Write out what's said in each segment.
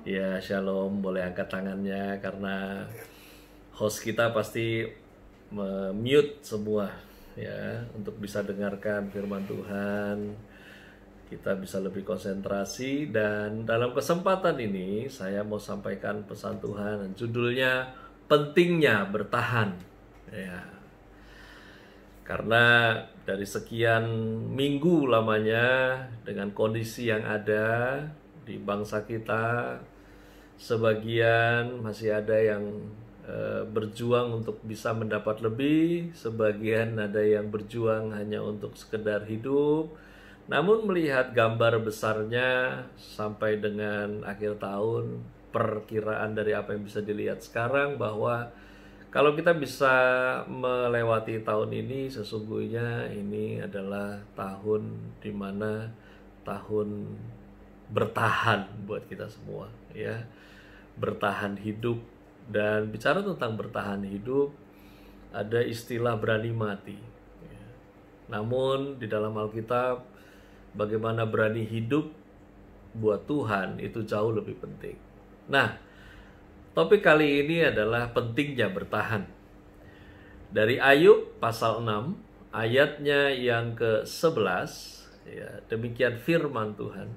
Ya, shalom, boleh angkat tangannya karena host kita pasti mute semua ya untuk bisa dengarkan firman Tuhan. Kita bisa lebih konsentrasi dan dalam kesempatan ini saya mau sampaikan pesan Tuhan. Judulnya pentingnya bertahan. Ya. Karena dari sekian minggu lamanya dengan kondisi yang ada di bangsa kita, sebagian masih ada yang berjuang untuk bisa mendapat lebih, sebagian ada yang berjuang hanya untuk sekedar hidup. Namun melihat gambar besarnya sampai dengan akhir tahun, perkiraan dari apa yang bisa dilihat sekarang bahwa kalau kita bisa melewati tahun ini, sesungguhnya ini adalah tahun dimana tahun bertahan buat kita semua, ya. Bertahan hidup. Dan bicara tentang bertahan hidup, ada istilah berani mati. Namun di dalam Alkitab, bagaimana berani hidup buat Tuhan itu jauh lebih penting. Nah, topik kali ini adalah pentingnya bertahan. Dari Ayub pasal 6, ayatnya yang ke-11, ya, demikian firman Tuhan.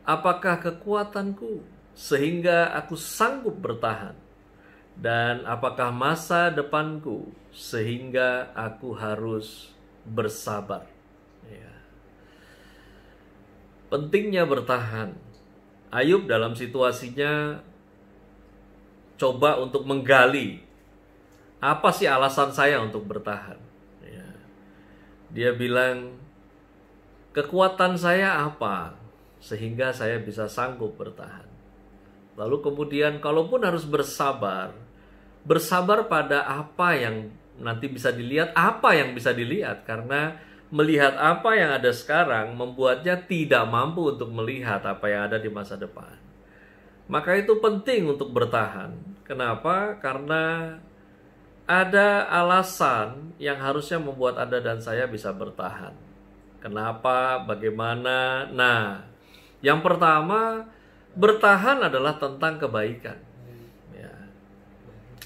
Apakah kekuatanku sehingga aku sanggup bertahan? Dan apakah masa depanku sehingga aku harus bersabar? Ya. Pentingnya bertahan. Ayub dalam situasinya coba untuk menggali apa sih alasan saya untuk bertahan. Ya. Dia bilang, kekuatan saya apa sehingga saya bisa sanggup bertahan. Lalu kemudian kalaupun harus bersabar, bersabar pada apa yang nanti bisa dilihat, apa yang bisa dilihat. Karena melihat apa yang ada sekarang membuatnya tidak mampu untuk melihat apa yang ada di masa depan. Maka itu penting untuk bertahan. Kenapa? Karena ada alasan yang harusnya membuat Anda dan saya bisa bertahan. Kenapa? Bagaimana? Nah, yang pertama, bertahan adalah tentang kebaikan. Ya.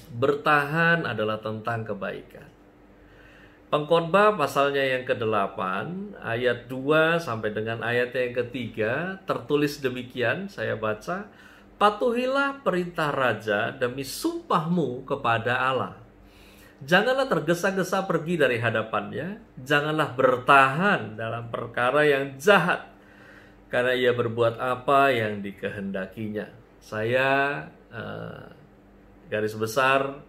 Bertahan adalah tentang kebaikan. Pengkhotbah pasalnya yang ke-8, ayat 2 sampai dengan ayat yang ke-3, tertulis demikian, saya baca, patuhilah perintah raja demi sumpahmu kepada Allah. Janganlah tergesa-gesa pergi dari hadapannya, janganlah bertahan dalam perkara yang jahat, karena ia berbuat apa yang dikehendakinya. Saya garis besar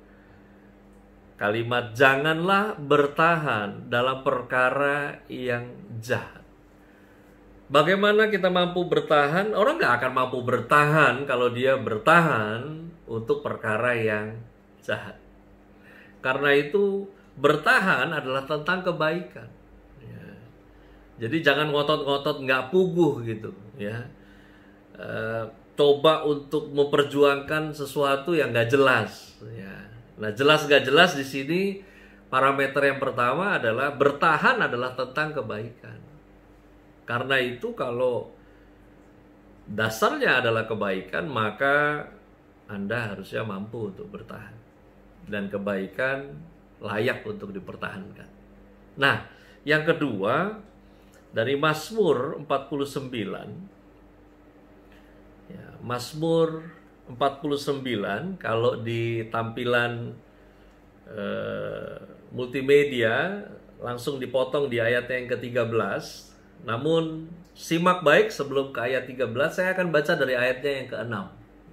kalimat janganlah bertahan dalam perkara yang jahat. Bagaimana kita mampu bertahan? Orang gak akan mampu bertahan kalau dia bertahan untuk perkara yang jahat. Karena itu bertahan adalah tentang kebaikan. Jadi jangan ngotot-ngotot nggak puguh gitu, ya. Coba untuk memperjuangkan sesuatu yang nggak jelas. Ya. Nah, jelas nggak jelas di sini parameter yang pertama adalah bertahan adalah tentang kebaikan. Karena itu kalau dasarnya adalah kebaikan, maka Anda harusnya mampu untuk bertahan. Dan kebaikan layak untuk dipertahankan. Nah, yang kedua, dari Mazmur 49, ya, Mazmur 49, kalau di tampilan multimedia, langsung dipotong di ayat yang ke-13. Namun, simak baik sebelum ke ayat 13, saya akan baca dari ayatnya yang ke-6.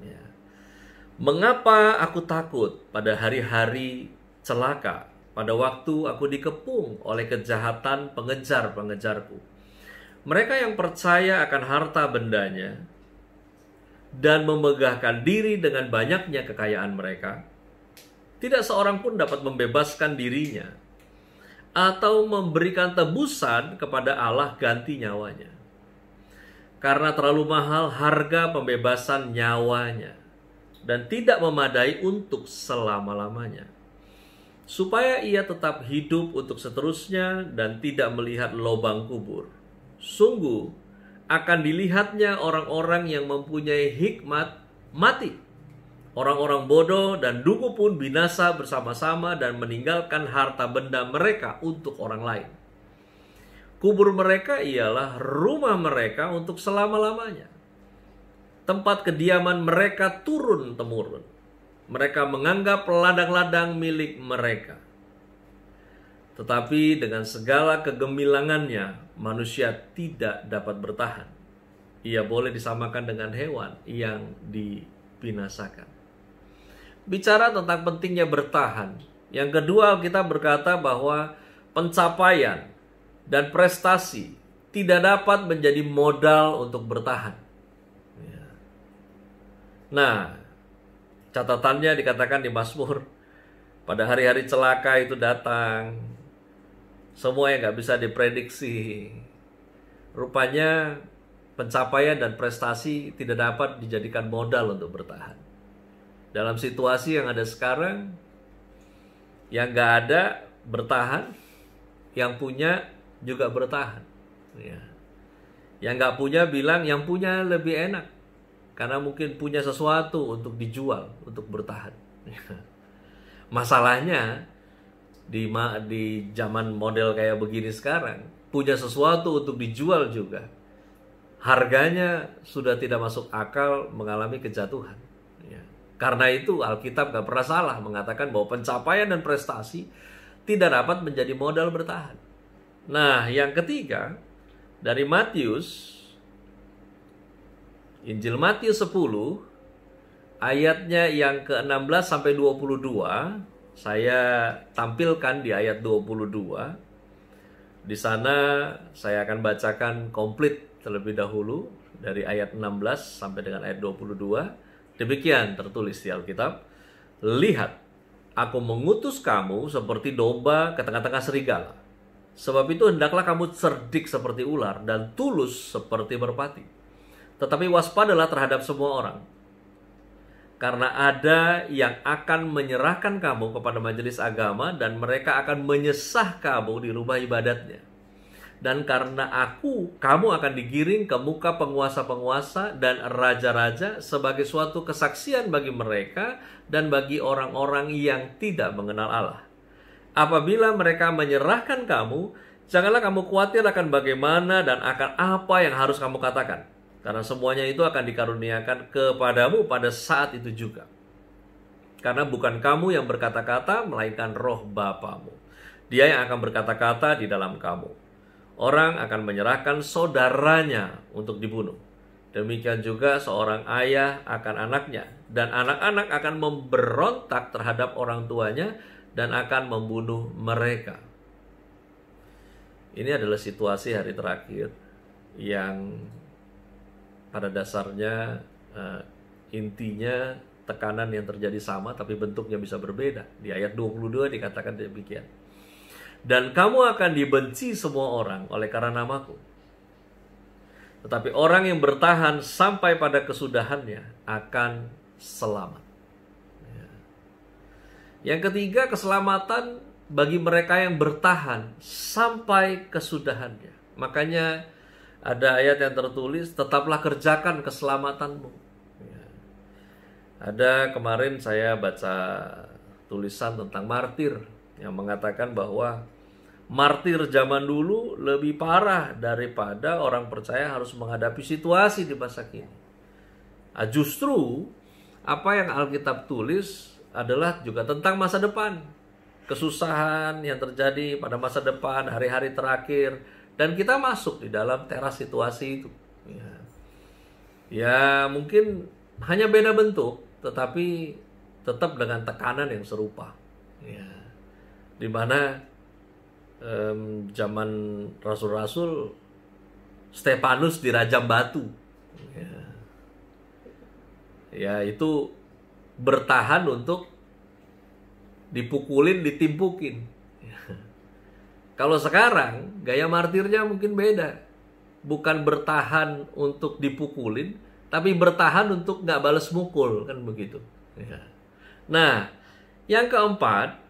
Ya. Mengapa aku takut pada hari-hari celaka, pada waktu aku dikepung oleh kejahatan pengejar-pengejarku? Mereka yang percaya akan harta bendanya dan memegahkan diri dengan banyaknya kekayaan mereka, tidak seorang pun dapat membebaskan dirinya atau memberikan tebusan kepada Allah ganti nyawanya. Karena terlalu mahal harga pembebasan nyawanya dan tidak memadai untuk selama-lamanya. Supaya ia tetap hidup untuk seterusnya dan tidak melihat lubang kubur. Sungguh, akan dilihatnya orang-orang yang mempunyai hikmat mati. Orang-orang bodoh dan dungu pun binasa bersama-sama dan meninggalkan harta benda mereka untuk orang lain. Kubur mereka ialah rumah mereka untuk selama-lamanya. Tempat kediaman mereka turun-temurun. Mereka menganggap ladang-ladang milik mereka. Tetapi dengan segala kegemilangannya, manusia tidak dapat bertahan. Ia boleh disamakan dengan hewan yang dibinasakan. Bicara tentang pentingnya bertahan. Yang kedua, kita berkata bahwa pencapaian dan prestasi tidak dapat menjadi modal untuk bertahan. Nah, catatannya dikatakan di Mazmur, pada hari-hari celaka itu datang, semua yang gak bisa diprediksi. Rupanya pencapaian dan prestasi tidak dapat dijadikan modal untuk bertahan. Dalam situasi yang ada sekarang, yang gak ada bertahan, yang punya juga bertahan. Yang gak punya bilang yang punya lebih enak, karena mungkin punya sesuatu untuk dijual, untuk bertahan. Masalahnya di zaman model kayak begini sekarang, punya sesuatu untuk dijual juga, harganya sudah tidak masuk akal, mengalami kejatuhan. Karena itu Alkitab gak pernah salah mengatakan bahwa pencapaian dan prestasi tidak dapat menjadi modal bertahan. Nah, yang ketiga, dari Matius, Injil Matius 10, ayatnya yang ke-16 sampai 22, saya tampilkan di ayat 22. Di sana saya akan bacakan komplit terlebih dahulu dari ayat 16 sampai dengan ayat 22. Demikian tertulis di Alkitab, "Lihat, aku mengutus kamu seperti domba ke tengah-tengah serigala. Sebab itu hendaklah kamu cerdik seperti ular dan tulus seperti merpati. Tetapi waspadalah terhadap semua orang. Karena ada yang akan menyerahkan kamu kepada majelis agama dan mereka akan menyesah kamu di rumah ibadatnya. Dan karena kamu akan digiring ke muka penguasa-penguasa dan raja-raja sebagai suatu kesaksian bagi mereka dan bagi orang-orang yang tidak mengenal Allah. Apabila mereka menyerahkan kamu, janganlah kamu khawatir akan bagaimana dan akan apa yang harus kamu katakan. Karena semuanya itu akan dikaruniakan kepadamu pada saat itu juga. Karena bukan kamu yang berkata-kata, melainkan roh Bapamu. Dia yang akan berkata-kata di dalam kamu. Orang akan menyerahkan saudaranya untuk dibunuh. Demikian juga seorang ayah akan anaknya. Dan anak-anak akan memberontak terhadap orang tuanya dan akan membunuh mereka." Ini adalah situasi hari terakhir yang pada dasarnya intinya tekanan yang terjadi sama tapi bentuknya bisa berbeda. Di ayat 22 dikatakan demikian. "Dan kamu akan dibenci semua orang oleh karena namaku. Tetapi orang yang bertahan sampai pada kesudahannya akan selamat." Yang ketiga, keselamatan bagi mereka yang bertahan sampai kesudahannya. Makanya ada ayat yang tertulis, "Tetaplah kerjakan keselamatanmu." Ada kemarin saya baca tulisan tentang martir yang mengatakan bahwa martir zaman dulu lebih parah daripada orang percaya harus menghadapi situasi di masa kini. Justru apa yang Alkitab tulis adalah juga tentang masa depan. Kesusahan yang terjadi pada masa depan, hari-hari terakhir. Dan kita masuk di dalam teras situasi itu. Ya mungkin hanya beda bentuk, tetapi tetap dengan tekanan yang serupa. Di mana zaman rasul-rasul, Stefanus dirajam batu. Ya itu bertahan untuk dipukulin, ditimpukin. Kalau sekarang gaya martirnya mungkin beda. Bukan bertahan untuk dipukulin, tapi bertahan untuk gak balas mukul, kan begitu. Nah, yang keempat,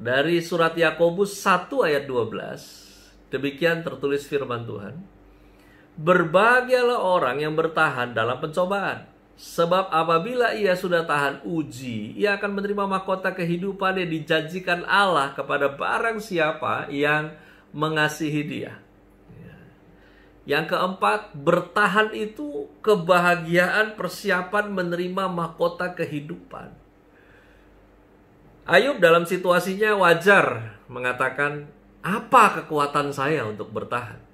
dari surat Yakobus 1 ayat 12, demikian tertulis firman Tuhan. Berbahagialah orang yang bertahan dalam pencobaan, sebab apabila ia sudah tahan uji, ia akan menerima mahkota kehidupan yang dijanjikan Allah kepada barang siapa yang mengasihi Dia. Yang keempat, bertahan itu kebahagiaan persiapan menerima mahkota kehidupan. Ayub dalam situasinya wajar mengatakan, apa kekuatan saya untuk bertahan?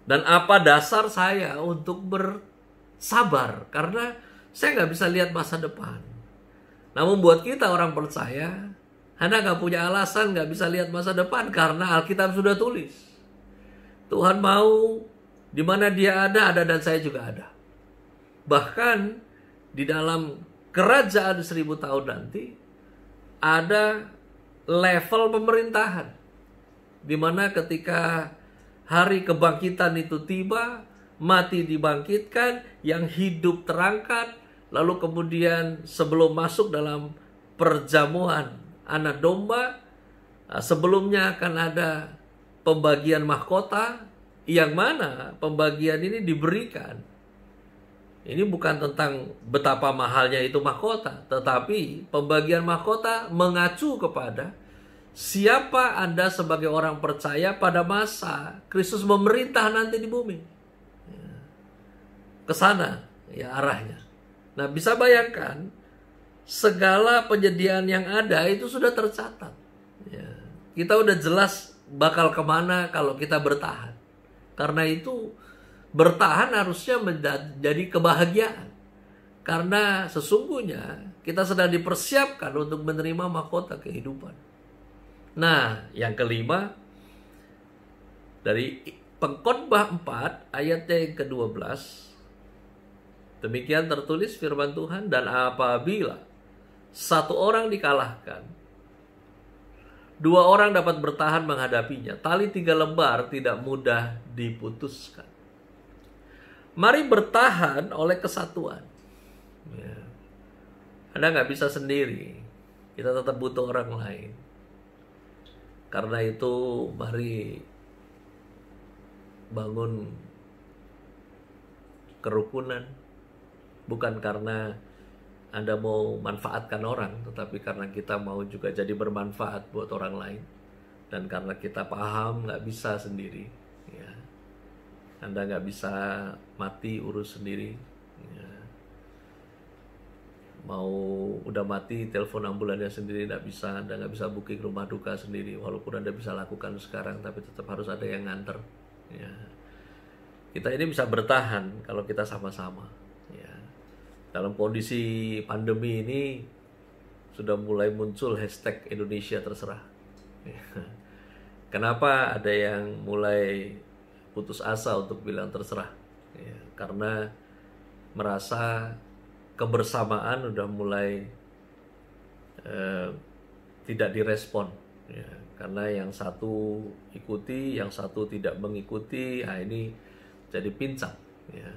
Dan apa dasar saya untuk bersabar? Karena saya nggak bisa lihat masa depan. Namun buat kita orang percaya, Anda nggak punya alasan nggak bisa lihat masa depan karena Alkitab sudah tulis. Tuhan mau di mana Dia ada dan saya juga ada. Bahkan di dalam kerajaan 1000 tahun nanti ada level pemerintahan, di mana ketika hari kebangkitan itu tiba, mati dibangkitkan, yang hidup terangkat, lalu kemudian sebelum masuk dalam perjamuan anak domba, sebelumnya akan ada pembagian mahkota, yang mana pembagian ini diberikan. Ini bukan tentang betapa mahalnya itu mahkota, tetapi pembagian mahkota mengacu kepada siapa Anda sebagai orang percaya pada masa Kristus memerintah nanti di bumi. Ke sana ya arahnya. Nah, bisa bayangkan segala penyediaan yang ada itu sudah tercatat. Ya, kita udah jelas bakal kemana kalau kita bertahan. Karena itu bertahan harusnya menjadi kebahagiaan. Karena sesungguhnya kita sedang dipersiapkan untuk menerima mahkota kehidupan. Nah, yang kelima, dari Pengkhotbah 4 ayatnya yang ke-12, demikian tertulis firman Tuhan, dan apabila satu orang dikalahkan, 2 orang dapat bertahan menghadapinya. Tali 3 lembar tidak mudah diputuskan. Mari bertahan oleh kesatuan. Ya. Anda nggak bisa sendiri. Kita tetap butuh orang lain. Karena itu mari bangun kerukunan. Bukan karena Anda mau manfaatkan orang, tetapi karena kita mau juga jadi bermanfaat buat orang lain. Dan karena kita paham nggak bisa sendiri. Ya. Anda nggak bisa mati urus sendiri. Ya. Mau udah mati telepon ambulannya sendiri nggak bisa. Anda nggak bisa booking rumah duka sendiri. Walaupun Anda bisa lakukan sekarang, tapi tetap harus ada yang nganter. Ya. Kita ini bisa bertahan kalau kita sama-sama. Ya. Dalam kondisi pandemi ini sudah mulai muncul hashtag Indonesia terserah. Kenapa ada yang mulai putus asa untuk bilang terserah? Ya, karena merasa kebersamaan udah mulai tidak direspon. Ya, karena yang satu ikuti, yang satu tidak mengikuti, nah ini jadi pincang. Ya.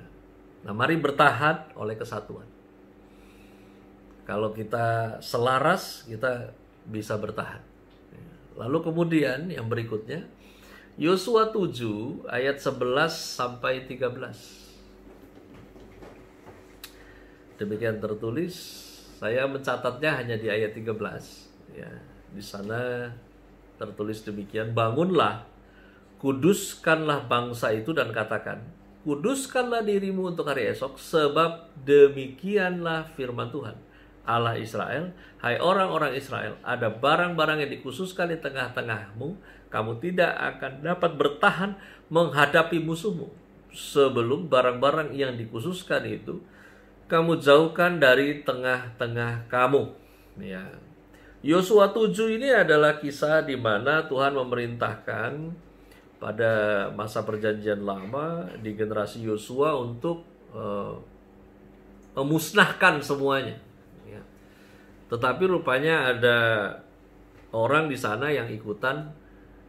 Nah, mari bertahan oleh kesatuan. Kalau kita selaras, kita bisa bertahan. Lalu kemudian yang berikutnya, Yosua 7 ayat 11 sampai 13. Demikian tertulis, saya mencatatnya hanya di ayat 13. Ya, di sana tertulis demikian, bangunlah, kuduskanlah bangsa itu dan katakan, kuduskanlah dirimu untuk hari esok, sebab demikianlah firman Tuhan Allah Israel, hai orang-orang Israel, ada barang-barang yang dikhususkan di tengah-tengahmu, kamu tidak akan dapat bertahan menghadapi musuhmu, sebelum barang-barang yang dikhususkan itu kamu jauhkan dari tengah-tengah kamu. Ya. Yosua 7 ini adalah kisah di mana Tuhan memerintahkan pada masa perjanjian lama di generasi Yosua untuk memusnahkan semuanya. Ya. Tetapi rupanya ada orang di sana yang ikutan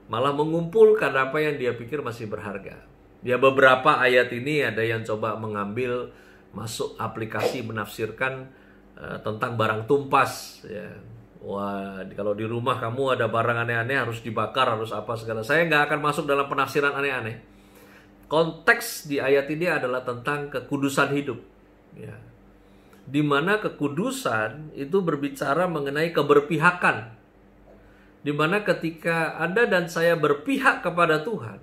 malah mengumpulkan apa yang dia pikir masih berharga. Ya, beberapa ayat ini ada yang coba mengambil masuk aplikasi menafsirkan tentang barang tumpas. Ya. Wah, kalau di rumah kamu ada barang aneh-aneh harus dibakar, harus apa segala. Saya nggak akan masuk dalam penafsiran aneh-aneh. Konteks di ayat ini adalah tentang kekudusan hidup. Ya. Di mana kekudusan itu berbicara mengenai keberpihakan. Di mana ketika Anda dan saya berpihak kepada Tuhan,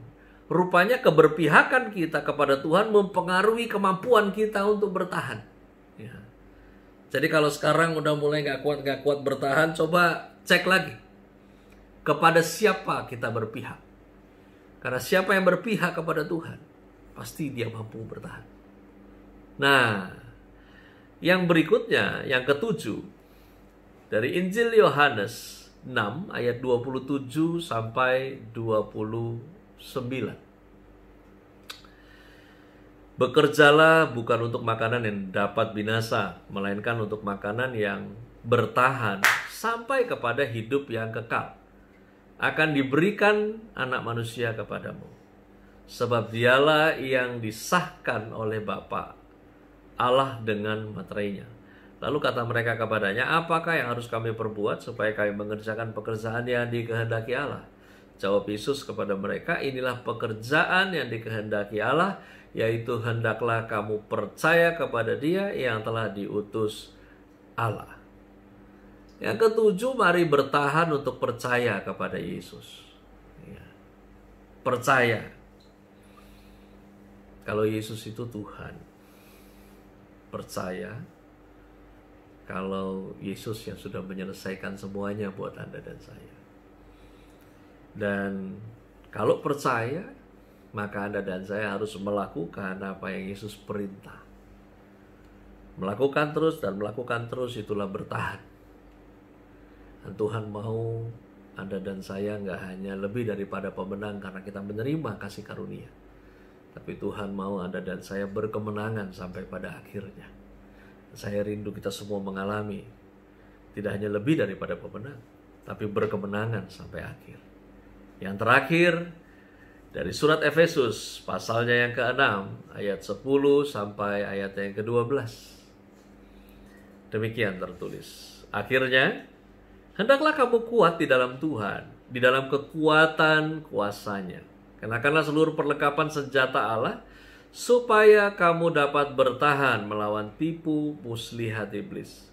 rupanya keberpihakan kita kepada Tuhan mempengaruhi kemampuan kita untuk bertahan. Ya. Jadi kalau sekarang udah mulai gak kuat bertahan, coba cek lagi. Kepada siapa kita berpihak? Karena siapa yang berpihak kepada Tuhan, pasti dia mampu bertahan. Nah, yang berikutnya, yang ketujuh, dari Injil Yohanes 6 ayat 27 sampai 29. Bekerjalah bukan untuk makanan yang dapat binasa, melainkan untuk makanan yang bertahan sampai kepada hidup yang kekal. Akan diberikan anak manusia kepadamu. Sebab dialah yang disahkan oleh Bapa Allah dengan materainya. Lalu kata mereka kepadanya, apakah yang harus kami perbuat supaya kami mengerjakan pekerjaan yang dikehendaki Allah? Jawab Yesus kepada mereka, inilah pekerjaan yang dikehendaki Allah, yaitu hendaklah kamu percaya kepada Dia yang telah diutus Allah. Yang ketujuh, mari bertahan untuk percaya kepada Yesus. Ya. Percaya kalau Yesus itu Tuhan. Percaya kalau Yesus yang sudah menyelesaikan semuanya buat Anda dan saya. Dan kalau percaya, maka Anda dan saya harus melakukan apa yang Yesus perintah. Melakukan terus dan melakukan terus, itulah bertahan. Dan Tuhan mau Anda dan saya nggak hanya lebih daripada pemenang karena kita menerima kasih karunia. Tapi Tuhan mau Anda dan saya berkemenangan sampai pada akhirnya. Saya rindu kita semua mengalami tidak hanya lebih daripada pemenang, tapi berkemenangan sampai akhir. Yang terakhir, dari surat Efesus pasalnya yang ke-6 ayat 10 sampai ayat yang ke-12. Demikian tertulis. Akhirnya, hendaklah kamu kuat di dalam Tuhan, di dalam kekuatan kuasa-Nya. Kenakanlah seluruh perlengkapan senjata Allah, supaya kamu dapat bertahan melawan tipu muslihat iblis.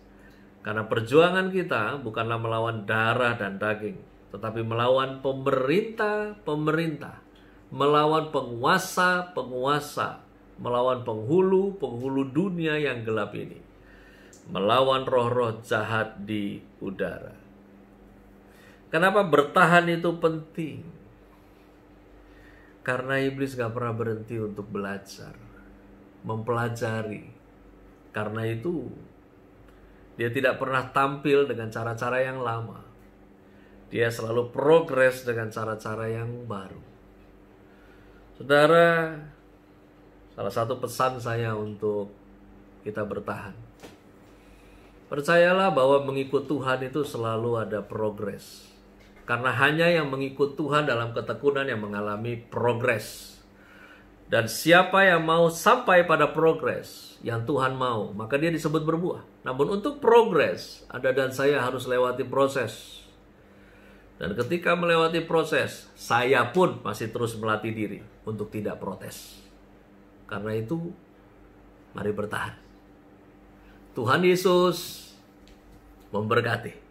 Karena perjuangan kita bukanlah melawan darah dan daging, tetapi melawan pemerintah-pemerintah, melawan penguasa-penguasa, melawan penghulu dunia yang gelap ini, melawan roh-roh jahat di udara. Kenapa bertahan itu penting? Karena iblis gak pernah berhenti untuk belajar, mempelajari. Karena itu, dia tidak pernah tampil dengan cara-cara yang lama. Dia selalu progres dengan cara-cara yang baru. Saudara, salah satu pesan saya untuk kita bertahan. Percayalah bahwa mengikut Tuhan itu selalu ada progres. Karena hanya yang mengikut Tuhan dalam ketekunan yang mengalami progres. Dan siapa yang mau sampai pada progres yang Tuhan mau, maka dia disebut berbuah. Namun untuk progres, Anda dan saya harus lewati proses. Dan ketika melewati proses, saya pun masih terus melatih diri untuk tidak protes. Karena itu, mari bertahan. Tuhan Yesus memberkati.